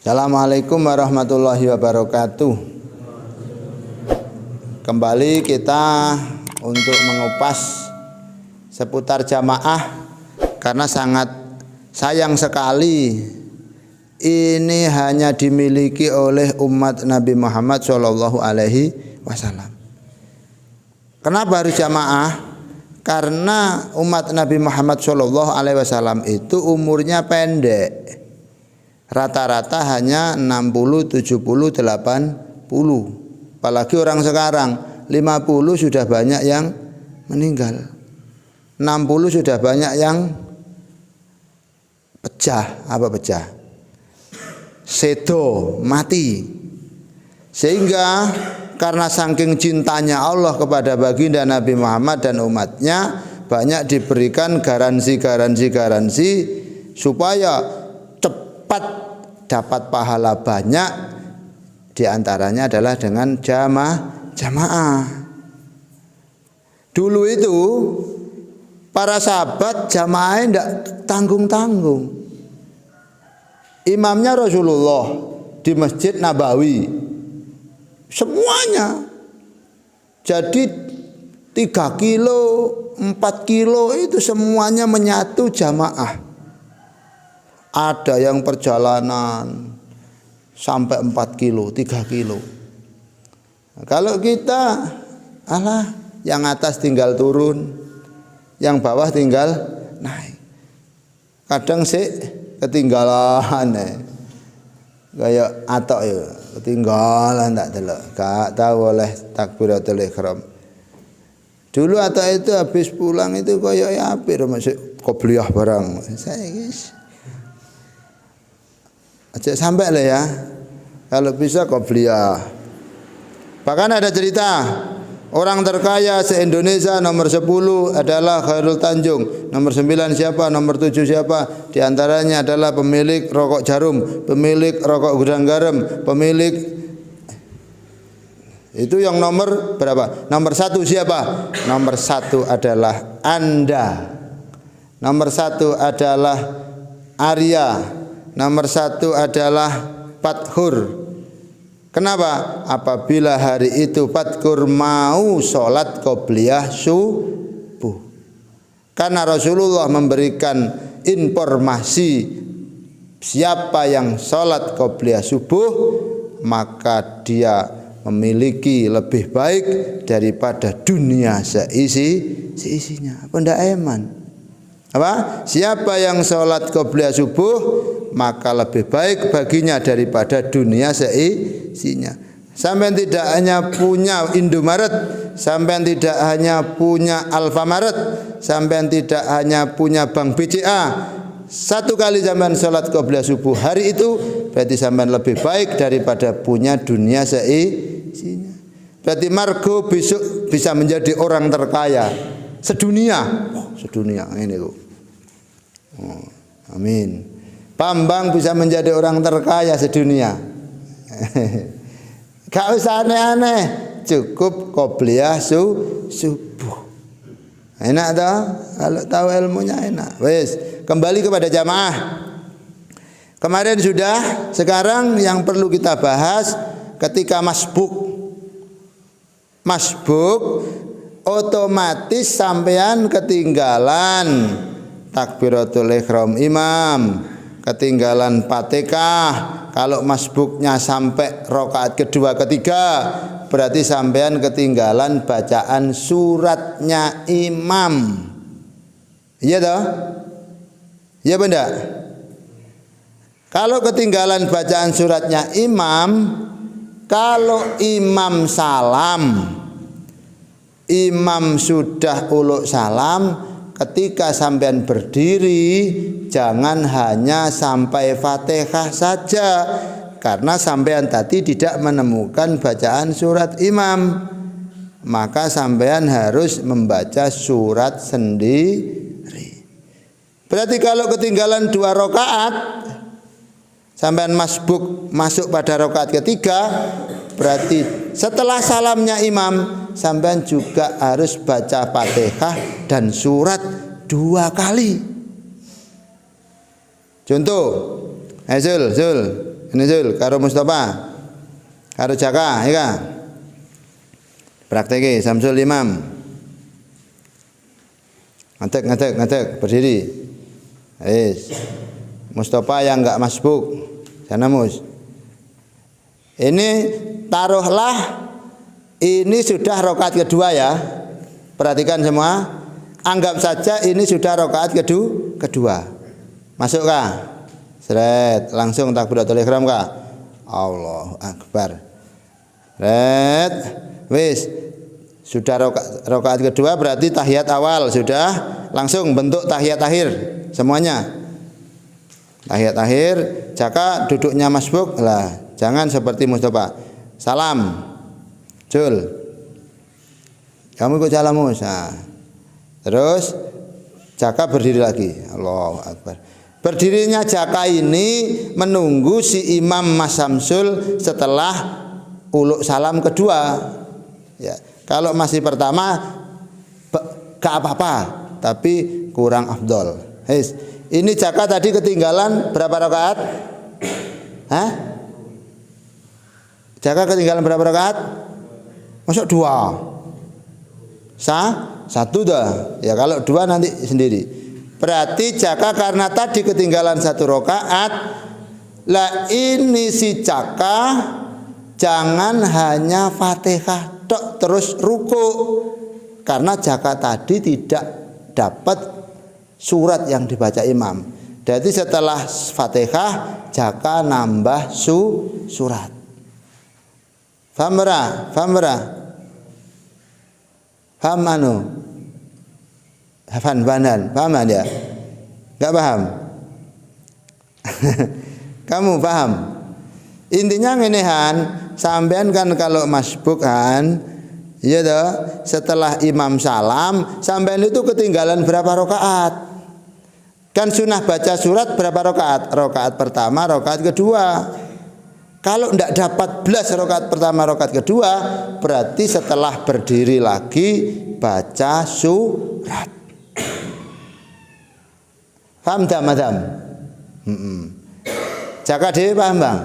Assalamualaikum warahmatullahi wabarakatuh. Kembali kita untuk mengupas seputar jamaah, karena sangat sayang sekali ini hanya dimiliki oleh umat Nabi Muhammad Shallallahu Alaihi Wasallam. Kenapa harus jamaah? Karena umat Nabi Muhammad Shallallahu Alaihi Wasallam itu umurnya pendek. Rata-rata hanya 60, 70, 80. Apalagi orang sekarang 50 sudah banyak yang meninggal, 60 sudah banyak yang pecah. Apa pecah? Sedo, mati. Sehingga karena saking cintanya Allah kepada baginda Nabi Muhammad dan umatnya, banyak diberikan garansi supaya cepat dapat pahala banyak. Di antaranya adalah dengan jamaah. Dulu itu para sahabat jamaahnya tidak tanggung-tanggung. Imamnya Rasulullah di Masjid Nabawi, semuanya. Jadi 3 kilo, 4 kilo itu semuanya menyatu jamaah. Ada yang perjalanan sampai 4 kilo, 3 kilo. Nah, kalau kita yang atas tinggal turun, yang bawah tinggal naik. Kadang sih ketinggalan kayak atok ya, ketinggalan tak delok, gak tahu oleh takbiratul ihram. Dulu atok itu habis pulang itu kayak ya hampir masuk qobliyah barang. Saya guys, ajak sampai lah ya, kalau bisa qobliyah. Bahkan ada cerita orang terkaya se-Indonesia nomor 10 adalah Khairul Tanjung, nomor 9 siapa, nomor 7 siapa. Di antaranya adalah pemilik rokok Jarum, pemilik rokok Gudang Garam, pemilik itu yang nomor berapa? Nomor 1 siapa? Nomor 1 adalah Anda. Nomor 1 adalah Arya. Nomor 1 adalah Fathur. Kenapa? Apabila hari itu Fathur mau sholat qobliyah subuh. Karena Rasulullah memberikan informasi siapa yang sholat qobliyah subuh, maka dia memiliki lebih baik daripada dunia seisinya. Apa ndak eman? Apa? Siapa yang sholat qobliyah subuh, maka lebih baik baginya daripada dunia seisinya. Sampai tidak hanya punya Indomaret, sampai tidak hanya punya Alfamaret, sampai tidak hanya punya Bank BCA. Satu kali sampai sholat qobliyah subuh hari itu, berarti sampai lebih baik daripada punya dunia seisinya. Berarti Margo besok bisa menjadi orang terkaya sedunia. Sedunia ini loh. Oh, amin. Bambang bisa menjadi orang terkaya sedunia. Gak usah aneh-aneh, cukup qobliyah subuh. Enak toh? Kalau tahu ilmunya enak. Wes, kembali kepada jamaah. Kemarin sudah, sekarang yang perlu kita bahas ketika masbuk. Masbuk otomatis sampean ketinggalan takbiratul ihram imam, ketinggalan Fatihah. Kalau masbuknya sampai rakaat kedua ketiga, berarti sampean ketinggalan bacaan suratnya imam. Iya toh? Iya benda? Kalau ketinggalan bacaan suratnya imam, kalau imam salam, imam sudah uluk salam, ketika sampean berdiri jangan hanya sampai Fatihah saja, karena sampean tadi tidak menemukan bacaan surat imam, maka sampean harus membaca surat sendiri. Berarti kalau ketinggalan 2 rakaat, sampean masbuk masuk pada rakaat ketiga, berarti setelah salamnya imam sampean juga harus baca Fatihah dan surat 2 kali. Contoh, Zul, Ini Zul karo Mustafa. Karo Jaka, ya kan? Prakteki Samsul Imam. Ngadeg, berdiri. Mustafa yang enggak masbuk. Sana Mus. Ini taruhlah ini sudah rakaat kedua ya. Perhatikan semua. Anggap saja ini sudah rakaat kedua. Masuk kah? Seret, langsung takbiratul ihram kah? Allahu Akbar. Red, wis sudah rakaat kedua berarti tahiyat awal sudah, langsung bentuk tahiyat akhir semuanya. Tahiyat akhir, Jaka duduknya masbuk lah, jangan seperti Mustafa. Salam, Jul, kamu ikut salam Musa. Terus Jaka berdiri lagi, Allahu Akbar. Berdirinya Jaka ini menunggu si Imam Mas Samsul setelah uluk salam kedua. Ya, kalau masih pertama gak apa-apa, tapi kurang afdol. Ini Jaka tadi ketinggalan berapa rakaat? Hah? Jaka ketinggalan berapa rakaat? Masuk 2. Satu dah. Ya kalau 2 nanti sendiri. Berarti Jaka karena tadi ketinggalan 1 rakaat. Lah ini si Jaka jangan hanya Fatihah tok terus ruku, karena Jaka tadi tidak dapat surat yang dibaca imam. Jadi setelah Fatihah Jaka nambah surat. Paham anu? Hafan banan, paham ya? Enggak paham? Kamu paham? Intinya ngenehan, sampean kan kalau masbuk kan, iya toh, setelah imam salam, sampean itu ketinggalan berapa rakaat? Kan sunah baca surat berapa rakaat? Rakaat pertama, rakaat kedua. Kalau tidak dapat belas rakaat pertama, rakaat kedua, berarti setelah berdiri lagi baca surat. Paham tak madam? Jaka dewe paham bang?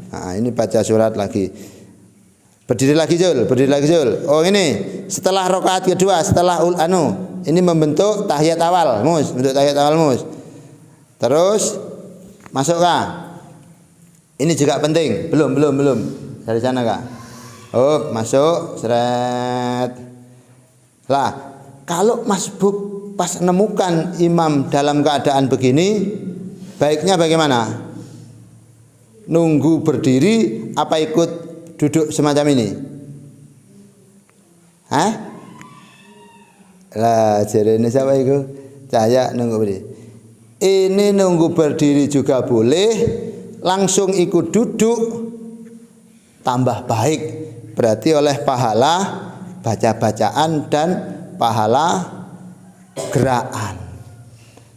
Nah, ini baca surat lagi. Berdiri lagi Jul, berdiri lagi Jul. Oh ini setelah rakaat kedua, setelah ini membentuk tahiyat awal, Mus, bentuk tahiyat awal Mus. Terus masuk kah? Ini juga penting. Belum. Dari sana kah? Oh, masuk, seret. Lah, kalau masbuk pas menemukan imam dalam keadaan begini, baiknya bagaimana? Nunggu berdiri apa ikut duduk semacam ini? Hah? Lah jadi ini siapa itu? Cahaya nunggu berdiri. Ini nunggu berdiri juga boleh, langsung ikut duduk tambah baik. Berarti oleh pahala baca-bacaan dan pahala gerakan.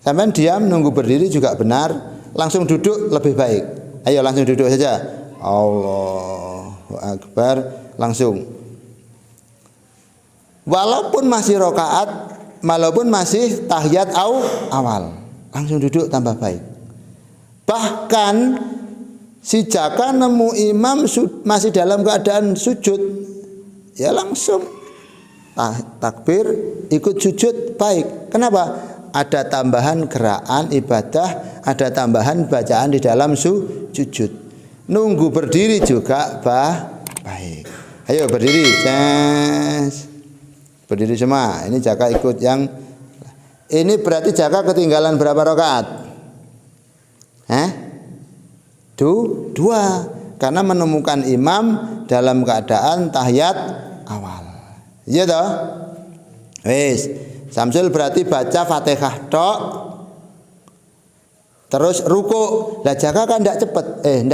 Sampai diam nunggu berdiri juga benar, langsung duduk lebih baik. Ayo langsung duduk saja. Allahu Akbar, langsung. Walaupun masih rakaat, walaupun masih tahiyat awal, langsung duduk tambah baik. Bahkan si Jaka nemu imam masih dalam keadaan sujud, ya langsung takbir ikut sujud baik. Kenapa? Ada tambahan gerakan ibadah, ada tambahan bacaan di dalam sujud. Nunggu berdiri juga baik. Ayo berdiri, Ces. Berdiri semua. Ini Jaka ikut yang ini berarti Jaka ketinggalan berapa rakaat? Dua. Karena menemukan imam dalam keadaan tahiyat awal. Iya toh? Wis. Samsul berarti baca Fatihah tok terus ruku. Lah Jaka kan ndak cepet,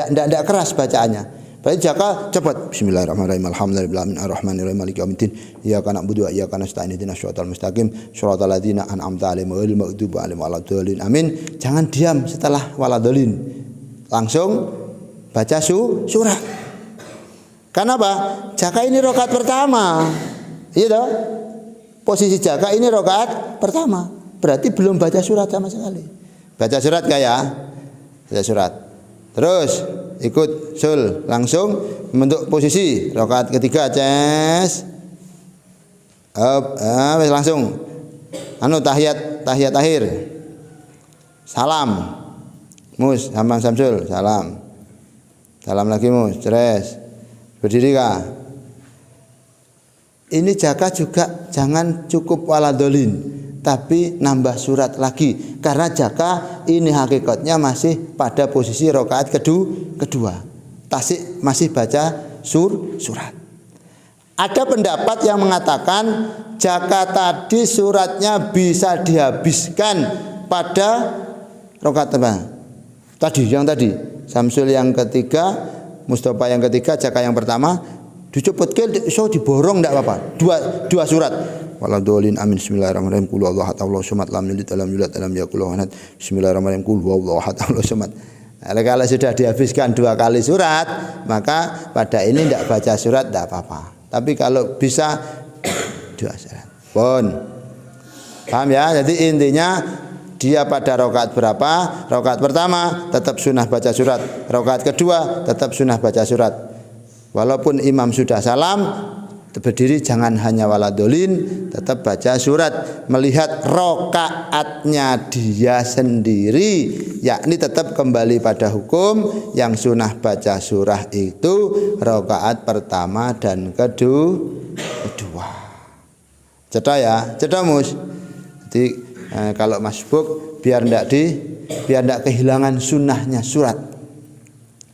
ndak keras bacaannya. Berarti Jaka cepet. Bismillahirrahmanirrahim. Alhamdulillahirabbil alamin arrahmanirrahim maliki yaumiddin. Iyyaka na'budu wa iyyaka nasta'in ihdinas siratal mustaqim siratal ladzina an'amta 'alaihim ghairil maghdubi 'alaihim waladdallin. Amin. Jangan diam setelah waladdallin. Langsung baca surat. Kenapa? Jaka ini rakaat pertama. Iya toh? Posisi Jaka ini rakaat pertama. Berarti belum baca surat sama sekali. Baca surat kayak? Baca surat. Terus ikut sul, langsung membentuk posisi rakaat ketiga ces. Wis langsung tahiyat akhir. Salam. Mus, Hamam Samsul, salam. Salam lagi mus, ceres. Berdiri kah? Ini jaka juga jangan cukup waladolin, tapi nambah surat lagi. Karena jaka ini hakikatnya masih pada posisi rakaat kedua. Tasik masih baca surat. Ada pendapat yang mengatakan jaka tadi suratnya bisa dihabiskan pada rakaat yang tadi. Samsul yang ketiga, Mustafa yang ketiga, jaka yang pertama dicepetke iso diborong ndak apa-apa. Dua surat. Waladolin amin bismillahirrahmanirrahim qul huwallahu ahad Allahu samad lam yalid walam yulad walam yakul lahu kufuwan ahad bismillahirrahmanirrahim qul huwallahu ahad Allahu samad. Kalau sudah dihabiskan 2 kali surat, maka pada ini tidak baca surat tidak apa-apa. Tapi kalau bisa 2 surat pun. Paham ya? Jadi intinya dia pada rakaat berapa? Rakaat pertama tetap sunnah baca surat, rakaat kedua tetap sunnah baca surat. Walaupun imam sudah salam, berdiri jangan hanya waladolin, tetap baca surat. Melihat rokaatnya dia sendiri, yakni tetap kembali pada hukum yang sunnah baca surah itu rokaat pertama dan kedua. Cedah ya, cedah mus. Jadi kalau masbuk biar ndak kehilangan sunnahnya surat,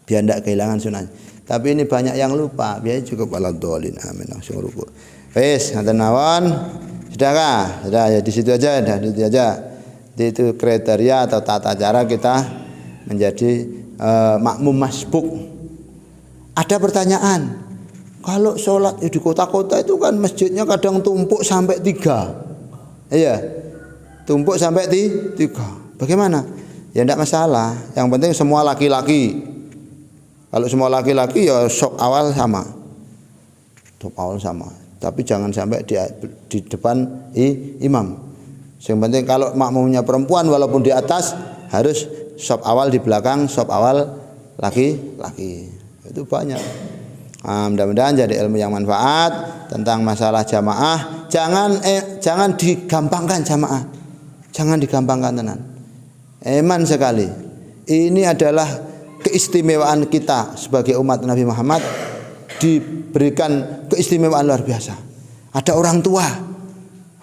biar ndak kehilangan sunnahnya. Tapi ini banyak yang lupa, biasanya cukup waladolin amin langsung ruku. Wes, ngaten mawon. Sudahkah? Sudah ya di situ aja, Itu kriteria atau tata cara kita menjadi makmum masbuk. Ada pertanyaan. Kalau sholat di kota-kota itu kan masjidnya kadang tumpuk sampai 3. Iya. Tumpuk sampai 3. Bagaimana? Ya enggak masalah. Yang penting semua laki-laki. Kalau semua laki-laki ya sop awal sama. Tapi jangan sampai di depan imam. Yang penting kalau makmumnya perempuan walaupun di atas harus sop awal di belakang, sop awal laki-laki. Itu banyak. Mudah-mudahan jadi ilmu yang manfaat tentang masalah jamaah. Jangan digampangkan jamaah. Jangan digampangkan tenan. Eman sekali. Ini adalah keistimewaan kita sebagai umat Nabi Muhammad, diberikan keistimewaan luar biasa. Ada orang tua,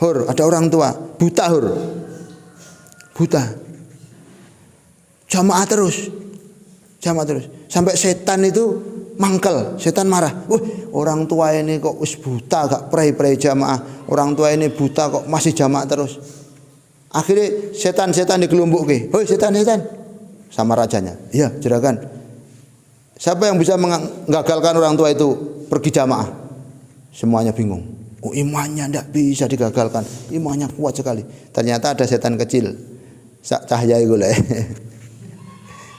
ada orang tua buta, jamaah terus, sampai setan itu mangkel, setan marah. Orang tua ini kok wis buta, gak prei jamaah. Orang tua ini buta kok masih jamaah terus. Akhirnya setan dikelumpuki. Hoi setan. Sama rajanya, iya juragan. Siapa yang bisa menggagalkan orang tua itu pergi jamaah? Semuanya bingung. Imannya tidak bisa digagalkan, imannya kuat sekali. Ternyata ada setan kecil, cahaya itu lah.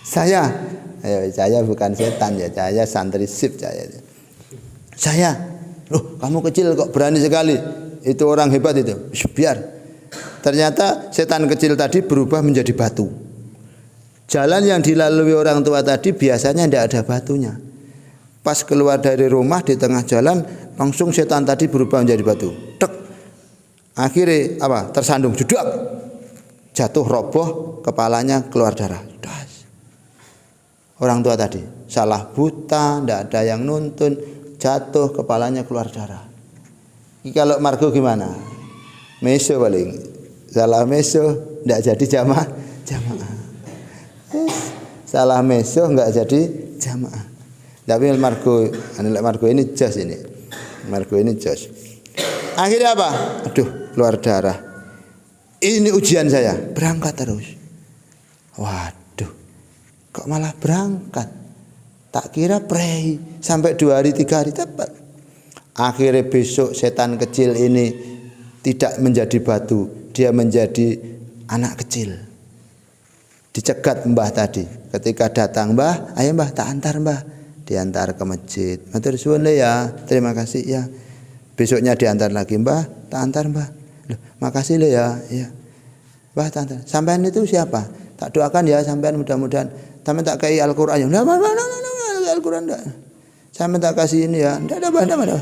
Saya bukan setan ya, saya santri sip saya. Loh, kamu kecil kok berani sekali? Itu orang hebat itu. Biar. Ternyata setan kecil tadi berubah menjadi batu. Jalan yang dilalui orang tua tadi biasanya tidak ada batunya. Pas keluar dari rumah di tengah jalan langsung setan tadi berubah menjadi batu. Tek. Akhirnya tersandung jeduk. Jatuh roboh, kepalanya keluar darah. Das. Orang tua tadi salah buta, tidak ada yang nuntun, jatuh kepalanya keluar darah. Kalau margo gimana? Meso paling. Salah meso tidak jadi jamaah. Salah meso enggak jadi jamaah. Tapi margo ini jos ini. Margo ini jos. Akhirnya apa? Aduh, keluar darah. Ini ujian saya, berangkat terus. Waduh. Kok malah berangkat? Tak kira prei sampai 2 hari 3 hari tepat. Akhirnya besok setan kecil ini tidak menjadi batu, dia menjadi anak kecil. Dicegat mbah tadi. Ketika datang mbah, ayo mbah tak antar mbah. Diantar ke masjid. Matur suwun ya, terima kasih ya. Besoknya diantar lagi mbah, tak antar mbah. Loh, makasih le ya. Iya. Mbah tak antar. Sampean itu siapa? Tak doakan ya sampean mudah-mudahan sampean tak kei Al-Qur'an. Al-Quran enggak. Saya minta kasih ini ya. Enggak ada.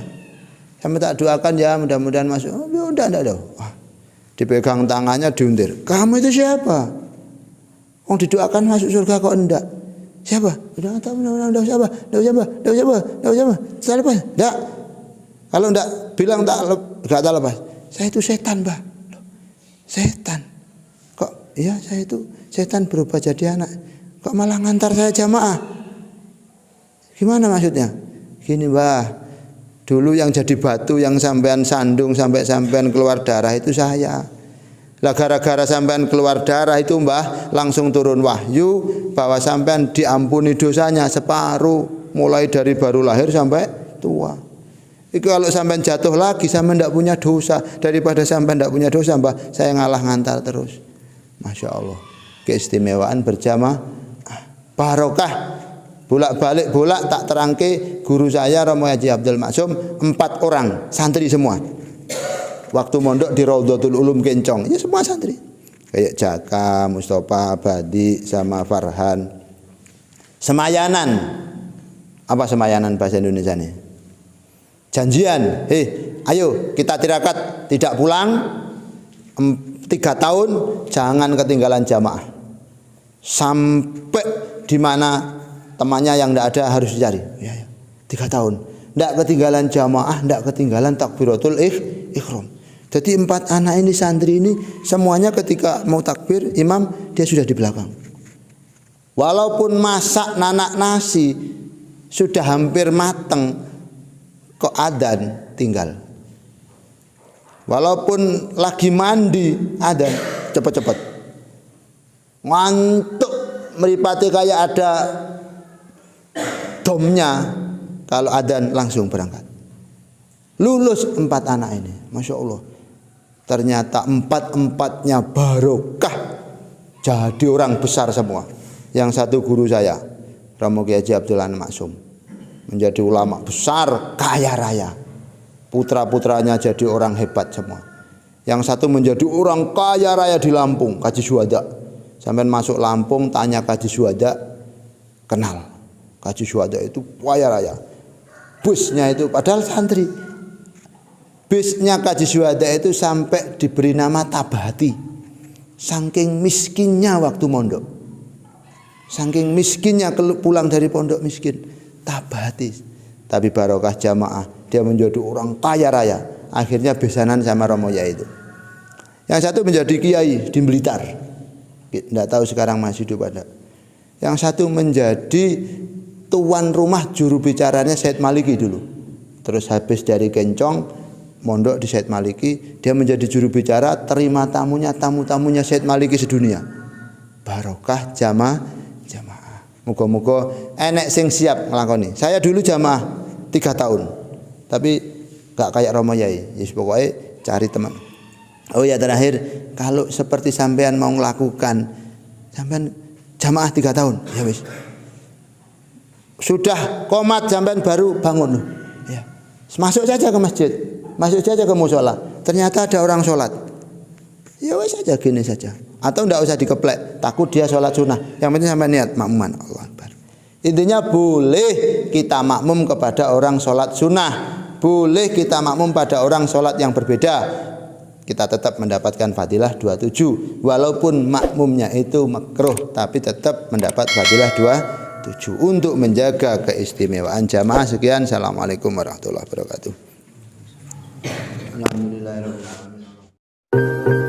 Saya minta doakan ya mudah-mudahan masuk. Oh, ya udah enggak ada. Wah, dipegang tangannya diuntir. Kamu itu siapa? Oh didoakan masuk surga kok enggak? Siapa? Udah tahu enggak siapa? Enggak siapa? Saya lepas. Enggak. Kalau enggak bilang enggak tak lepas. Saya itu setan, Mbah. Setan. Kok iya saya itu setan berubah jadi anak. Kok malah ngantar saya jamaah? Gimana maksudnya? Gini, Mbah. Dulu yang jadi batu yang sampean sandung sampai sampean keluar darah itu saya. Lah gara-gara sampean keluar darah itu Mbah langsung turun wahyu bahwa sampean diampuni dosanya separuh mulai dari baru lahir sampai tua. Itu kalau sampean jatuh lagi sampean tidak punya dosa, daripada sampean tidak punya dosa Mbah saya ngalah ngantar terus. Masya Allah, keistimewaan berjamaah, barokah. Bolak-balik tak terangke guru saya Romo Haji Abdul Maksum 4 orang santri semua. Waktu mondok di Raudhatul Ulum Kencong, ya semua santri. Kayak Jaka, Mustafa, Badi sama Farhan. Semayanan. Apa semayanan bahasa Indonesia nih? Janjian. Ayo kita tirakat tidak pulang 3 tahun jangan ketinggalan jamaah. Sampai di mana temannya yang tidak ada harus dicari. 3 tahun. Tidak ketinggalan jamaah, tidak ketinggalan takbiratul ihram. Jadi 4 anak ini santri ini semuanya ketika mau takbir imam dia sudah di belakang. Walaupun masak nanak nasi sudah hampir mateng kok adzan tinggal. Walaupun lagi mandi adzan cepet-cepet. Ngantuk meripati kayak ada domnya, kalau adzan langsung berangkat. Lulus 4 anak ini, Masya Allah. Ternyata 4-4-nya barokah, jadi orang besar semua. Yang satu guru saya Romo Kiai Haji Abdul Maksum menjadi ulama besar, kaya raya. Putra-putranya jadi orang hebat semua. Yang satu menjadi orang kaya raya di Lampung, Kaji Syuhada. Sampai masuk Lampung tanya Kaji Syuhada, kenal. Kaji Syuhada itu kaya raya. Busnya itu padahal santri. Busnya Kaji Syuhada itu sampai diberi nama Tabati. Saking miskinnya waktu mondok. Saking miskinnya pulang dari pondok miskin. Tabati. Tapi barokah jamaah dia menjadi orang kaya raya. Akhirnya besanan sama Romo Yai itu. Yang satu menjadi kiai di Blitar. Tidak tahu sekarang masih hidup ada. Yang satu menjadi tuan rumah juru bicaranya Said Maliki dulu. Terus habis dari Kencong mondok di Said Maliki, dia menjadi juru bicara, terima tamu-tamunya Said Maliki sedunia. Barokah jamaah. Muga-muga enek sing siap nglakoni. Saya dulu jamaah 3 tahun. Tapi gak kayak Romo Yai. Yes, pokoknya cari teman. Oh ya terakhir, kalau seperti sampean mau melakukan sampean jamaah 3 tahun, ya wis. Sudah qomat sampean baru bangun. Ya. Masuk saja ke masjid, masuk saja ke mushola. Ternyata ada orang sholat. Ya wis saja gini saja. Atau enggak usah dikeplek, takut dia sholat sunnah. Yang penting sampai niat makmuman. Allah Akbar. Intinya boleh kita makmum kepada orang sholat sunnah, boleh kita makmum pada orang sholat yang berbeda. Kita tetap mendapatkan fadilah 27. Walaupun makmumnya itu makruh, tapi tetap mendapat fadilah 27 untuk menjaga keistimewaan jamaah. Sekian, assalamualaikum warahmatullahi wabarakatuh. Alhamdulillahirabbil alamin.